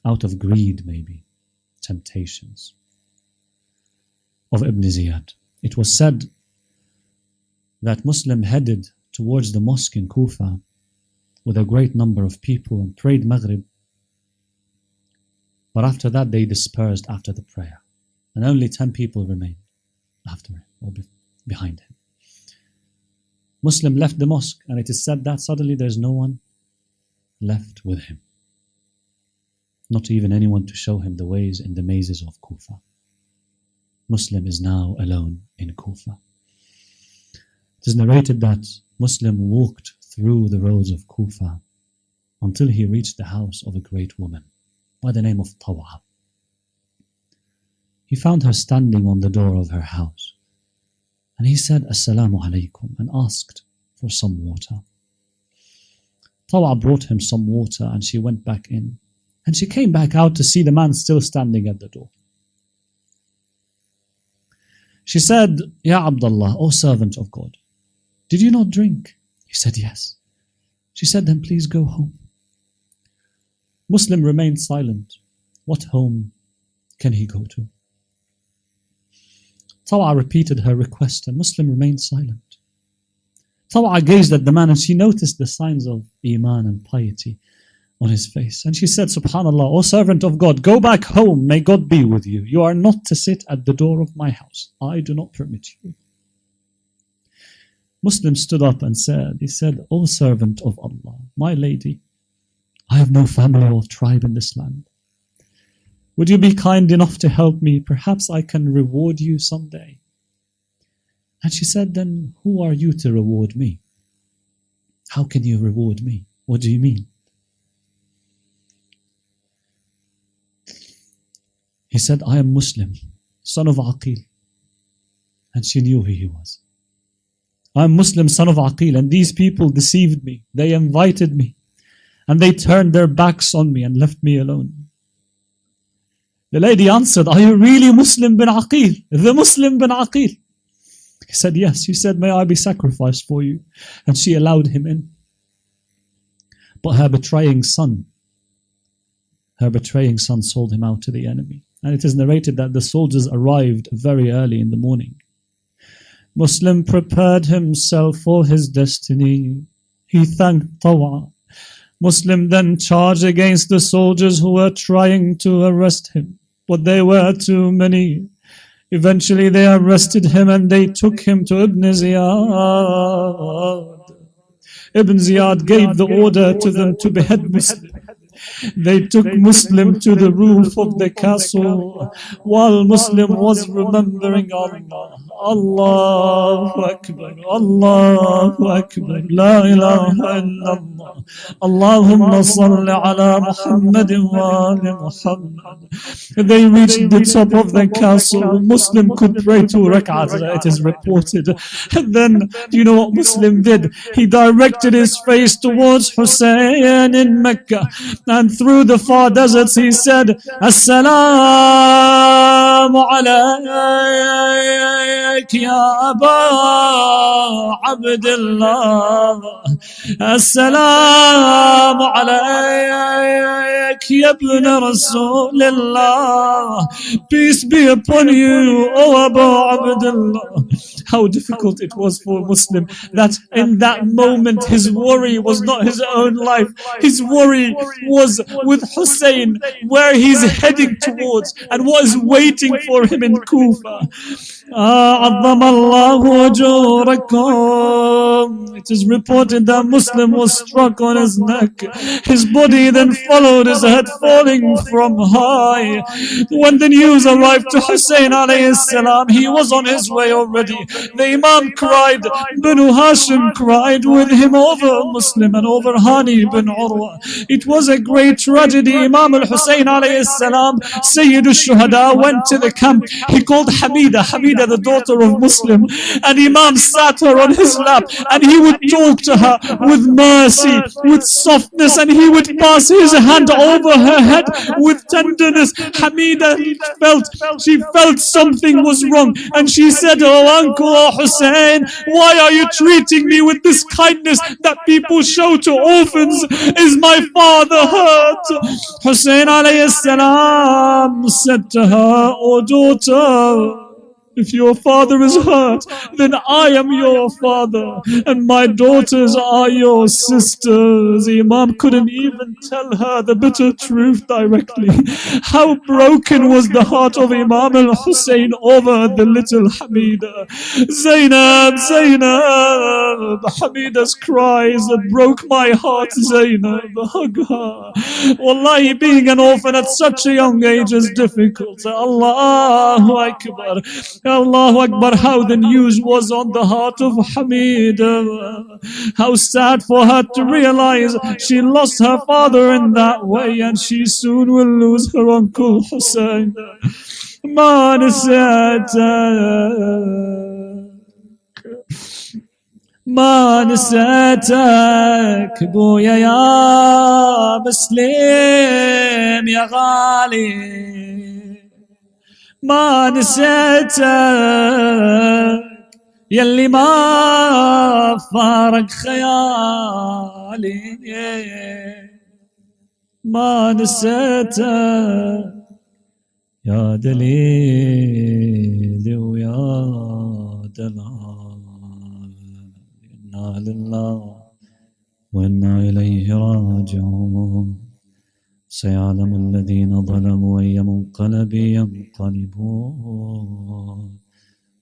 out of greed maybe, temptations of Ibn Ziyad. It was said that Muslim headed towards the mosque in Kufa with a great number of people and prayed Maghrib. But after that, they dispersed after the prayer. and only 10 people remained after him, or behind him. Muslim left the mosque, and it is said that suddenly there's no one left with him. Not even anyone to show him the ways in the mazes of Kufa. Muslim is now alone in Kufa. It is narrated that Muslim walked through the roads of Kufa until he reached the house of a great woman by the name of Taw'a. He found her standing on the door of her house, and he said, "Assalamu alaikum," and asked for some water. Taw'a brought him some water, and she went back in, and she came back out to see the man still standing at the door. She said, "Ya Abdullah, O servant of God, did you not drink?" He said, "Yes." She said, "Then please go home." Muslim remained silent. What home can he go to? Taw'a repeated her request, and Muslim remained silent. Taw'a gazed at the man, and she noticed the signs of iman and piety on his face. And she said, "Subhanallah, O servant of God, go back home. May God be with you. You are not to sit at the door of my house. I do not permit you." Muslim stood up and said, "O servant of Allah, my lady, I have no family or tribe in this land. Would you be kind enough to help me? Perhaps I can reward you someday." And she said, "Then who are you to reward me? How can you reward me? What do you mean?" He said, "I am Muslim, son of Aqil." And she knew who he was. "I am Muslim, son of Aqil, and these people deceived me. They invited me, and they turned their backs on me and left me alone." The lady answered, "Are you really Muslim bin Aqil? The Muslim bin Aqil?" He said, "Yes." She said, "May I be sacrificed for you?" And she allowed him in. But her betraying son sold him out to the enemy. And it is narrated that the soldiers arrived very early in the morning. Muslim prepared himself for his destiny. He thanked Taw'a. Muslim then charged against the soldiers who were trying to arrest him, but they were too many. Eventually they arrested him and they took him to Ibn Ziyad. Ibn Ziyad gave the order to them to behead Muslim. They took Muslim to the roof of the castle while Muslim was remembering Allah. Allahu Akbar, Allahu Akbar, La ilaha illallah, Allahumma salli ala Muhammadin wa ali Muhammad. They reached the top of the castle. Muslim could pray 2 rak'ahs, it is reported. And then, do you know what Muslim did? He directed his face towards Hussain in Mecca, and through the far deserts he said, "Assalamu alayk ya Aba Abdullah, Assalamu alayk ya Ibn Rasulullah, peace be upon you, O Abu Abdullah." How difficult it was for Muslim that in that moment his worry was not his own life. His worry was with Hussein, where he's heading towards and what is waiting for him in Kufa. عظم الله أجوركم. It is reported that Muslim was struck on his neck. His body then followed his head falling from high. When the news arrived to Hussein alayhi salam, he was on his way already. The Imam cried, Banu Hashim cried with him over Muslim and over Hani bin Urwa. It was a great tragedy. Imam Hussain alayhi salam, Sayyid al-Shuhada, went to the camp. He called Hamida, the daughter of Muslim, and Imam sat her on his lap, and he would talk to her with mercy, with softness, and he would pass his hand over her head with tenderness. Hamida felt something was wrong, and she said, "Oh uncle, oh Hussein, why are you treating me with this kindness that people show to orphans? Is my father hurt?" Hussein alayhi salam said to her, "Oh daughter, If your father is hurt, then I am your father, and my daughters are your sisters. The Imam couldn't even tell her the bitter truth directly. How broken was the heart of Imam Hussain over the little Hamida. Zainab, Zainab, Hamida's cries that broke my heart. Zainab, hug her. Wallahi, being an orphan at such a young age is difficult. Allahu Akbar. Allahu Akbar, how the news was on the heart of Hamida. How sad for her to realize she lost her father in that way, and she soon will lose her uncle Hussein. ما نسيتك ما نسيتك بويا يا مسلم يا غالي، ما نسيتك يلي ما فارق خيالي، ما نسيتك يا دليلي ويا دلال. إنا لله وإنا إليه راجعون. سيعلم الذين ظلموا أي منقلب ينقلبون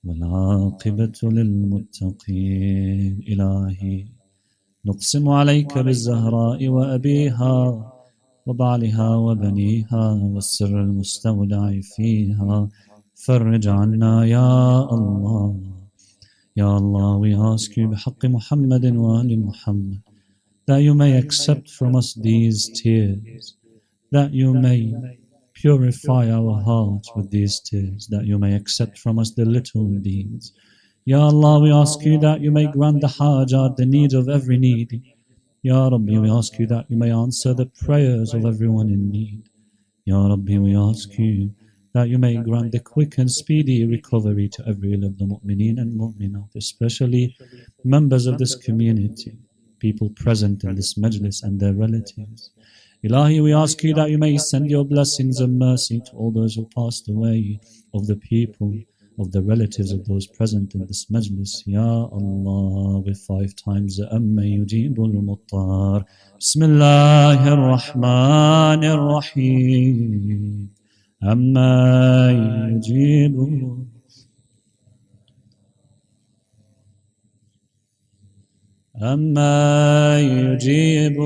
والعاقبة للمتقين. إلهي نقسم عليك بالزهراء وأبيها وبعلها وبنيها والسر المستودع فيها، فرج عنا يا الله. Ya Allah, we ask you بحق محمد وآل Muhammad that you may accept from us these tears, that you may purify our hearts with these tears, that you may accept from us the little deeds. Ya Allah, we ask you that you may grant the hajat, the needs of every needy. Ya Rabbi, we ask you that you may answer the prayers of everyone in need. Ya Rabbi, we ask you that you may grant the quick and speedy recovery to every one of the mu'mineen and mu'minat, especially members of this community, people present in this majlis and their relatives. Ilahi, we ask you that you may send your blessings and mercy to all those who passed away, of the people, of the relatives of those present in this majlis. Ya Allah, with 5 times Amma yujibul muttar. Bismillahir Rahmanir Rahim. Amma yujibul أما يجيب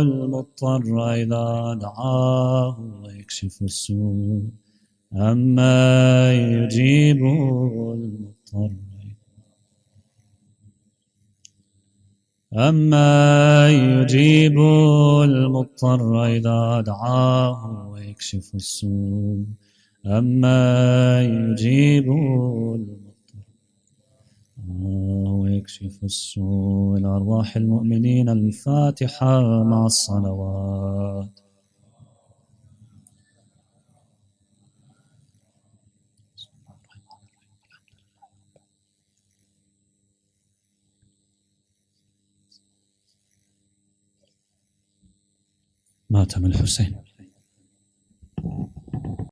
المضطر إذا دعاه ويكشف السوء. أما يجيب المضطر أما يجيب المضطر إذا دعاه ويكشف السوء. أما يجيب المضطر ويكشف السوء. إلى أرواح المؤمنين الفاتحة مع الصلوات. ماتم الحسين.